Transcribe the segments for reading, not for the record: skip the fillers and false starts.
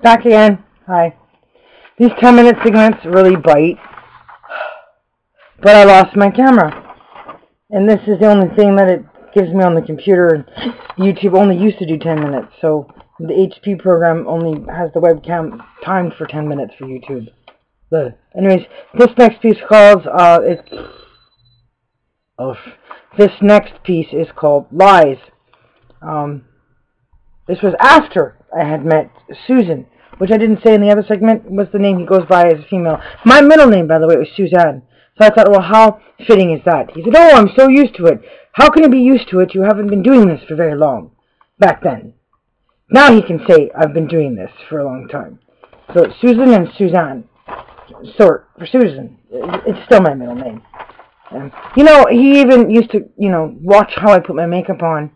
Back again. Hi. These 10-minute segments really bite. But I lost my camera. And this is the only thing that it gives me on the computer. YouTube only used to do 10 minutes. So the HP program only has the webcam timed for 10 minutes for YouTube. But anyways, this next piece calls, this next piece is called Lies. This was after I had met Susan, which I didn't say in the other segment was the name he goes by as a female. My middle name, by the way, was Suzanne. So I thought, well, how fitting is that? He said, oh, I'm so used to it. How can you be used to it? You haven't been doing this for very long. Back then. Now he can say, I've been doing this for a long time. So it's Susan and Suzanne. So for Susan, it's still my middle name. He even used to, watch how I put my makeup on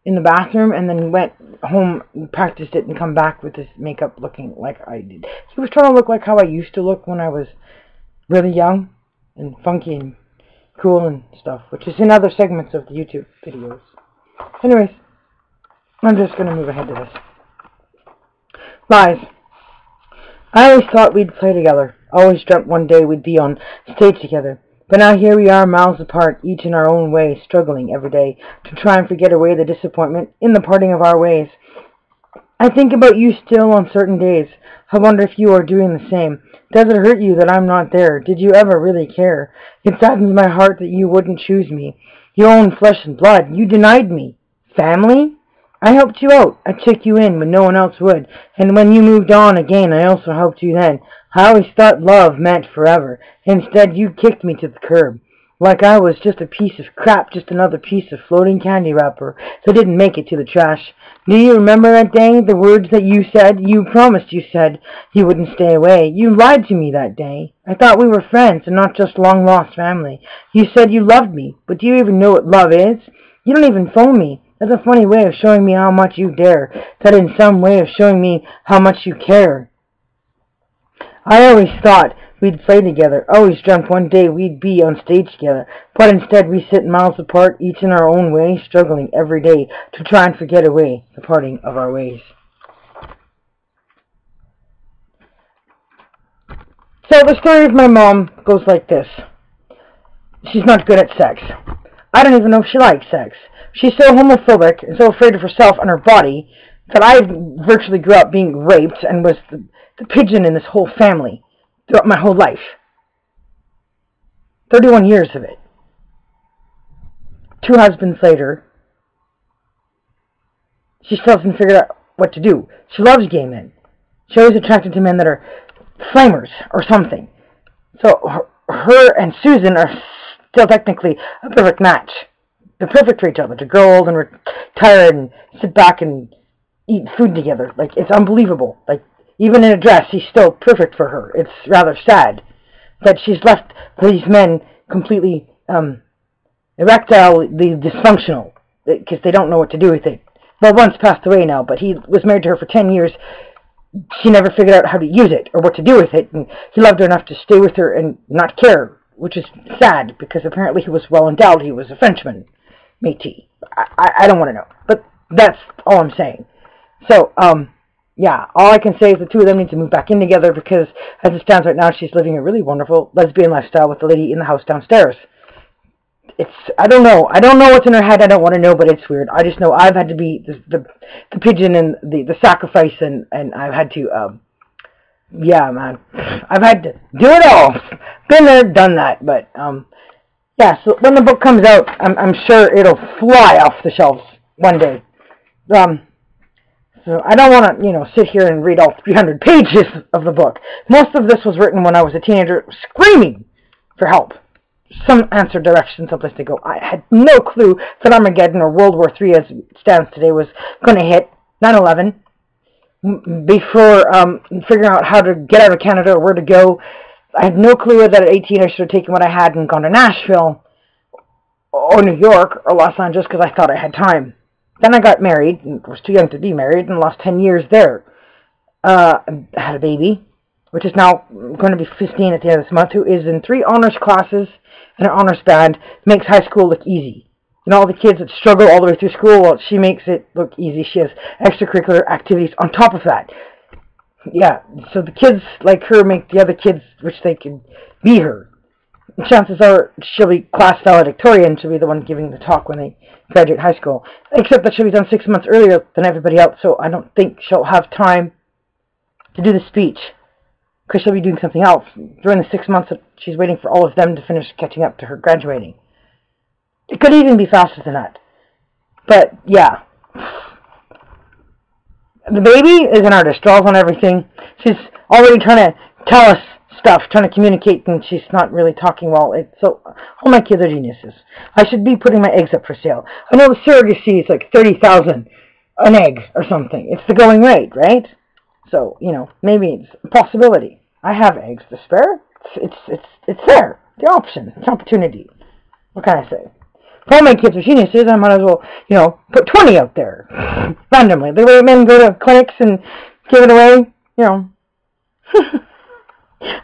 in the bathroom and then went home and practiced it and come back with his makeup looking like I did. He was trying to look like how I used to look when I was really young and funky and cool and stuff, which is in other segments of the YouTube videos. Anyways, I'm just going to move ahead to this. Lies. I always thought we'd play together. Always dreamt one day we'd be on stage together. But now here we are, miles apart, each in our own way, struggling every day to try and forget away the disappointment in the parting of our ways. I think about you still on certain days. I wonder if you are doing the same. Does it hurt you that I'm not there? Did you ever really care? It saddens my heart that you wouldn't choose me. Your own flesh and blood. You denied me. Family? I helped you out. I took you in when no one else would. And when you moved on again, I also helped you then. I always thought love meant forever. Instead, you kicked me to the curb. Like I was just a piece of crap, just another piece of floating candy wrapper that didn't make it to the trash. Do you remember that day? The words that you said? You promised you said you wouldn't stay away. You lied to me that day. I thought we were friends and not just long-lost family. You said you loved me, but do you even know what love is? You don't even phone me. That's a funny way of showing me how much you dare. That in some way of showing me how much you care. I always thought we'd play together. Always dreamt one day we'd be on stage together. But instead we sit miles apart, each in our own way, struggling every day to try and forget away the parting of our ways. So the story of my mom goes like this. She's not good at sex. I don't even know if she likes sex. She's so homophobic and so afraid of herself and her body that I virtually grew up being raped and was the pigeon in this whole family throughout my whole life. 31 years of it. 2 husbands later, she still hasn't figured out what to do. She loves gay men. She's always attracted to men that are flamers or something. So her and Susan are still technically a perfect match. They're perfect for each other, to grow old and retire and sit back and eat food together. Like, it's unbelievable. Like, even in a dress, he's still perfect for her. It's rather sad that she's left these men completely erectile, dysfunctional, because they don't know what to do with it. Well, one's passed away now, but he was married to her for 10 years. She never figured out how to use it or what to do with it, and he loved her enough to stay with her and not care, which is sad, because apparently he was well endowed. He was a Frenchman. Métis. I don't want to know. But that's all I'm saying. So, yeah, all I can say is the two of them need to move back in together because, as it stands right now, she's living a really wonderful lesbian lifestyle with the lady in the house downstairs. I don't know. I don't know what's in her head. I don't want to know, but it's weird. I just know I've had to be the pigeon and the sacrifice, and I've had to, yeah, man. I've had to do it all. Been there, done that, but, yeah, so when the book comes out, I'm sure it'll fly off the shelves one day. So I don't want to, sit here and read all 300 pages of the book. Most of this was written when I was a teenager, screaming for help. Some answer direction, someplace to go. I had no clue that Armageddon or World War III, as it stands today, was going to hit 9/11. Before figuring out how to get out of Canada or where to go, I had no clue that at 18 I should have taken what I had and gone to Nashville or New York or Los Angeles because I thought I had time. Then I got married and was too young to be married and lost 10 years there. I had a baby, which is now going to be 15 at the end of this month, who is in 3 honors classes and an honors band. Makes high school look easy. All the kids that struggle all the way through school, well, she makes it look easy. She has extracurricular activities on top of that. Yeah, so the kids like her make the other kids wish they could be her. Chances are she'll be class valedictorian. She'll be the one giving the talk when they graduate high school. Except that she'll be done 6 months earlier than everybody else, so I don't think she'll have time to do the speech, because she'll be doing something else during the 6 months that she's waiting for all of them to finish catching up to her graduating. It could even be faster than that. But, yeah. The baby is an artist, draws on everything. She's already trying to tell us stuff, trying to communicate, and she's not really talking well. So, all my kids are geniuses. I should be putting my eggs up for sale. I know the surrogacy is like $30,000 an egg or something. It's the going rate, right? So, you know, maybe it's a possibility. I have eggs to spare. It's there. The option. It's opportunity. What can I say? If all my kids are geniuses, I might as well, you know, put 20 out there. Randomly. The way men go to clinics and give it away, you know.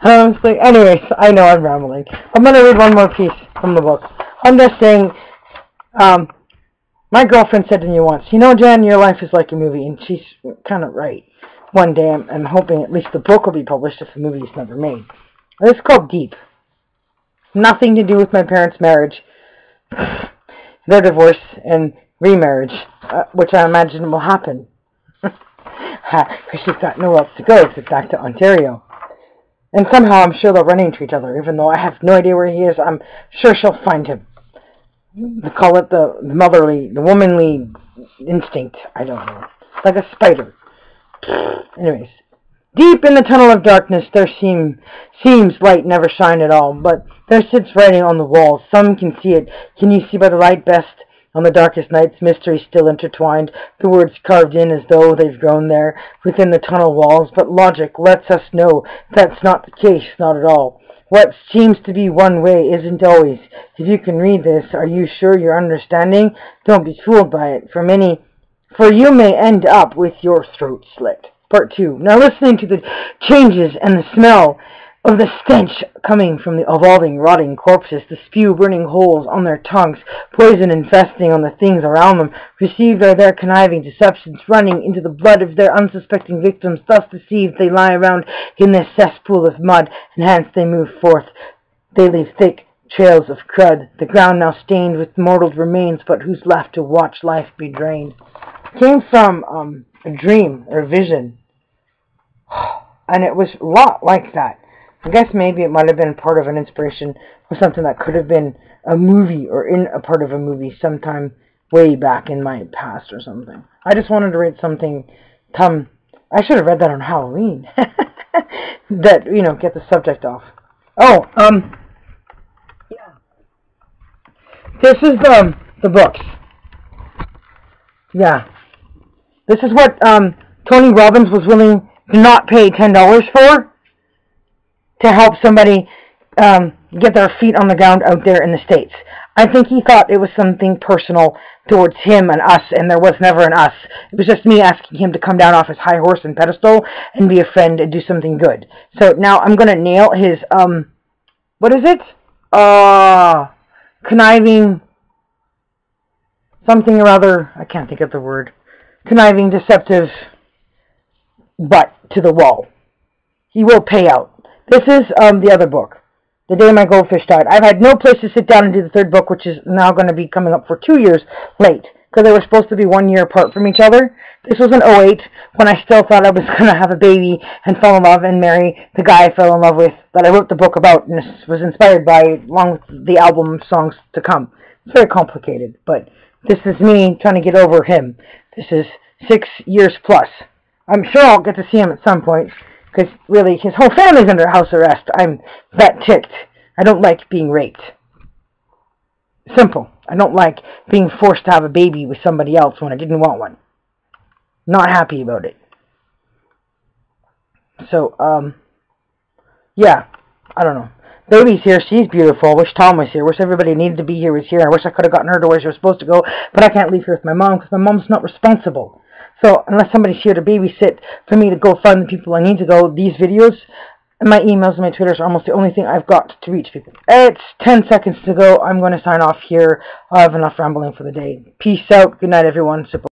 Anyways, I know I'm rambling. I'm going to read one more piece from the book. I'm just saying, my girlfriend said to me once, you know, Jen, your life is like a movie, and she's kind of right. One day, I'm hoping at least the book will be published if the movie is never made. It's called Deep. Nothing to do with my parents' marriage, their divorce, and remarriage, which I imagine will happen. Because she's got nowhere else to go except back to Ontario. And somehow I'm sure they'll run into each other, even though I have no idea where he is. I'm sure she'll find him. They call it the motherly, the womanly instinct. I don't know. It's like a spider. Anyways, deep in the tunnel of darkness there seems light never shine at all, but there sits writing on the wall. Some can see it. Can you see by the light best? On the darkest nights, mystery still intertwined, the words carved in as though they've grown there within the tunnel walls, but logic lets us know that's not the case, not at all. What seems to be one way isn't always. If you can read this, are you sure you're understanding? Don't be fooled by it, for you may end up with your throat slit. Part 2. Now listening to the changes and the smell of the stench coming from the evolving, rotting corpses, the spew burning holes on their tongues, poison infesting on the things around them, received are their conniving deceptions running into the blood of their unsuspecting victims. Thus deceived they lie around in this cesspool of mud, and hence they move forth. They leave thick trails of crud, the ground now stained with mortal remains, but who's left to watch life be drained? It came from a dream or a vision, and it was a lot like that. I guess maybe it might have been part of an inspiration for something that could have been a movie or in a part of a movie sometime way back in my past or something. I just wanted to read something. I should have read that on Halloween. That, you know, get the subject off. Oh, yeah. This is the books. Yeah. This is what Tony Robbins was willing to not pay $10 for, to help somebody get their feet on the ground out there in the States. I think he thought it was something personal towards him and us, and there was never an us. It was just me asking him to come down off his high horse and pedestal and be a friend and do something good. So now I'm going to nail his, what is it? Conniving, something or other, I can't think of the word. Conniving, deceptive butt to the wall. He will pay out. This is the other book, The Day My Goldfish Died. I've had no place to sit down and do the third book, which is now going to be coming up for 2 years late, because they were supposed to be 1 year apart from each other. This was in '08, when I still thought I was going to have a baby and fall in love and marry the guy I fell in love with, that I wrote the book about, and this was inspired by, along with the album songs to come. It's very complicated, but this is me trying to get over him. This is 6 years plus. I'm sure I'll get to see him at some point, because really, his whole family's under house arrest. I'm that ticked. I don't like being raped. Simple. I don't like being forced to have a baby with somebody else when I didn't want one. Not happy about it. So, yeah. I don't know. Baby's here. She's beautiful. Wish Tom was here. Wish everybody needed to be here was here. I wish I could have gotten her to where she was supposed to go, but I can't leave here with my mom, because my mom's not responsible. So, unless somebody's here to babysit for me to go find the people I need to go, these videos, and my emails and my Twitters are almost the only thing I've got to reach people. It's 10 seconds to go. I'm going to sign off here. I have enough rambling for the day. Peace out. Good night, everyone.